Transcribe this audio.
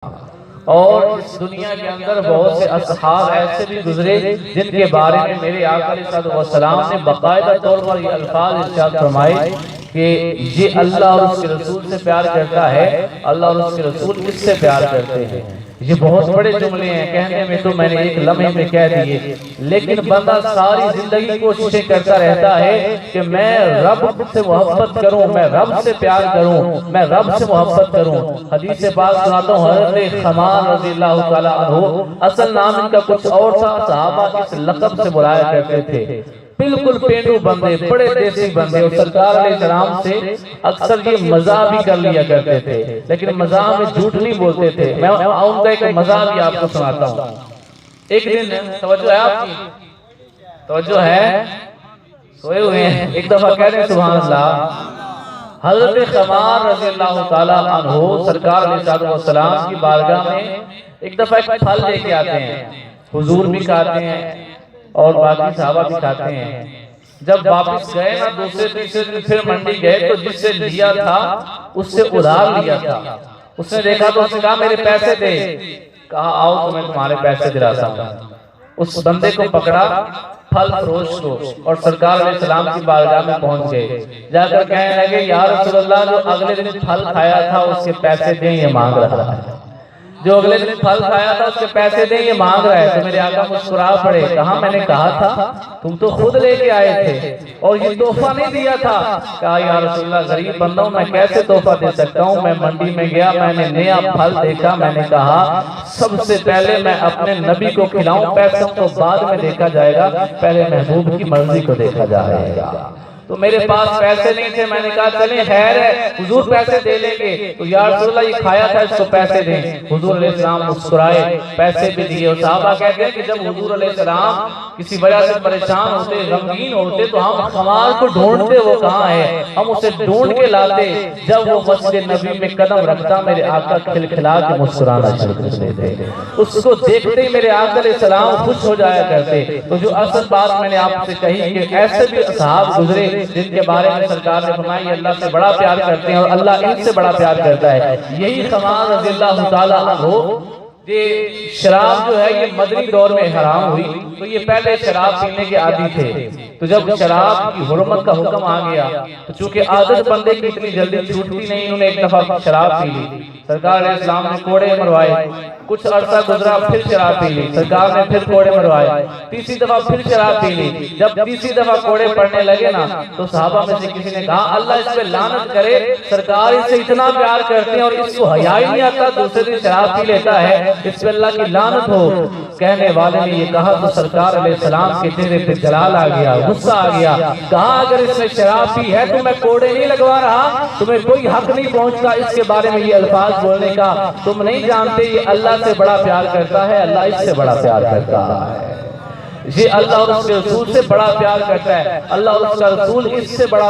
اور اس دنیا کے اندر بہت سے اصحاب ایسے بھی گزرے جن کے بارے میں میرے آقا علیہ السلام نے باقاعدہ طور پر یہ الفاظ ارشاد فرمائے کہ یہ اللہ اور اس کے رسول سے پیار کرتا ہے، اللہ اور اس کے رسول اس سے پیار کرتے ہیں۔ یہ بہت بڑے جملے ہیں، کہنے میں تو میں نے ایک لمحے میں کہہ دیے، لیکن بندہ ساری زندگی کوششیں کرتا رہتا ہے کہ میں رب سے محبت کروں، میں رب سے پیار کروں، میں رب سے محبت کروں۔ حدیث پاک سناتا ہوں، حضرت خمار رضی اللہ تعالیٰ عنہ، اصل نام ان کا کچھ اور تھا، صحابہ اس لقب سے بلایا کرتے تھے۔ بالکل پینڈو بندے، بڑے دیسی بندے، اور سرکار علیہ السلام سے اکثر یہ مزاح بھی کر لیا کرتے تھے، لیکن مزاح میں جھوٹ نہیں بولتے تھے۔ میں ان کا ایک مزاح بھی آپ کو سناتا ہوں۔ ایک دن توجہ ہے، آپ کی توجہ ہے، سوئے ہوئے ہیں، ایک دفعہ کہہ رہے ہیں سبحان اللہ، حضرت خمار رضی اللہ تعالیٰ عنہ سرکار علیہ السلام کی بارگاہ میں ایک دفعہ ایک پھل لے کے آتے ہیں، حضور بھی کھاتے ہیں اور باقی صحابہ بھی کھاتے ہیں۔ جب واپس گئے نا دوسرے تیسرے دن پھر منڈی گئے تو جس سے لیا تھا اس سے ادھار لیا تھا، اس نے دیکھا تو اس نے کہا میرے پیسے دے، کہا آؤ تو میں تمہارے پیسے دلاتا ہوں۔ اس بندے کو پکڑا، پھل فروش کو، اور سرکار علیہ السلام کی بارگاہ میں پہنچ گئے۔ جا کر کہنے لگے یا رسول اللہ، جو اگلے دن پھل کھایا تھا اس کے پیسے دیں، یہ مانگ رہا ہے۔ جو اگلے دن پھل کھایا تھا اس کے پیسے دیں، یہ مانگ رہا ہے۔ تو میرے آقا مسکرا پڑے، کہا میں نے کہا تھا تم تو خود لے کے آئے تھے اور یہ تحفہ نہیں دیا تھا۔ کہا یا رسول اللہ، غریب بندہ ہوں، میں کیسے تحفہ دے سکتا ہوں؟ میں منڈی میں گیا، میں نے نیا پھل دیکھا، میں نے کہا سب سے پہلے میں اپنے نبی کو کھلاؤں، پیسوں کو بعد میں دیکھا جائے گا، پہلے محبوب کی مرضی کو دیکھا جائے گا۔ تو میرے پاس پیسے نہیں تھے، میں نے کہا چلیں خیر ہے، حضور پیسے دے لیں گے۔ تو یا رسول اللہ یہ کھایا تھا، اس کو پیسے دیں۔ حضور علیہ السلام مسکرائے، پیسے بھی دیے۔ اور صحابہ کہتے ہیں کہ جب حضور علیہ السلام کسی وجہ سے پریشان ہوتے، غمگین ہوتے، تو ہم خمار کو ڈھونڈتے وہ کہاں ہے، ہم اسے ڈھونڈ کے لاتے۔ جب وہ مسجد نبی میں قدم رکھتا، میرے آقا کھلکھلا کے مسکرانا شروع کر دیتے، اس کو دیکھتے ہی میرے آقا علیہ السلام خوش ہو جایا کرتے۔ تو جو اصل بات میں نے آپ سے کہی کہ ایسے بھی اصحاب گزرے جن کے بارے میں سرکار نے فرمایا یہ اللہ سے بڑا پیار کرتے ہیں اور اللہ ان سے بڑا پیار کرتا ہے۔ یہی خمار رضی اللہ تعالیٰ عنہ، یہ شراب جو ہے یہ مدنی دور میں حرام ہوئی، تو یہ پہلے شراب پینے کے عادی تھے۔ تو جب شراب کی حرمت کا حکم آ گیا تو چونکہ عادت بندے کی اتنی جلدی چھوٹتی نہیں، انہوں نے ایک دفعہ شراب پی لی، سرکار علیہ السلام نے کوڑے مروائے۔ کچھ عرصہ گزرا، پھر شراب پی لی، سرکار نے پھر کوڑے مروائے۔ تیسری دفعہ پھر شراب پی لی۔ جب تیسری دفعہ کوڑے پڑنے لگے نا تو صحابہ میں سے کسی نے کہا اللہ اس پہ لعنت کرے، سرکار اس سے اتنا پیار کرتے ہیں اور اس کو حیا ہی نہیں آتا، دوسرے دن شراب پی لیتا ہے، اس پہ اللہ کی لعنت ہو۔ کہنے والے نے یہ کہا تو سرکار علیہ السلام کے چہرے پہ جلال آ گیا، غصہ آ گیا۔ کہا اگر اس نے شراب پی ہے تو میں کوڑے نہیں لگوا رہا، تمہیں کوئی حق نہیں پہنچتا اس کے بارے میں یہ الفاظ بولنے کا، تم نہیں جانتے یہ اللہ سے بڑا پیار کرتا ہے، اللہ اس سے بڑا پیار کرتا ہے۔ یہ اللہ اور اس کے رسول سے بڑا پیار کرتا ہے، اللہ اور اس کا رسول اس سے بڑا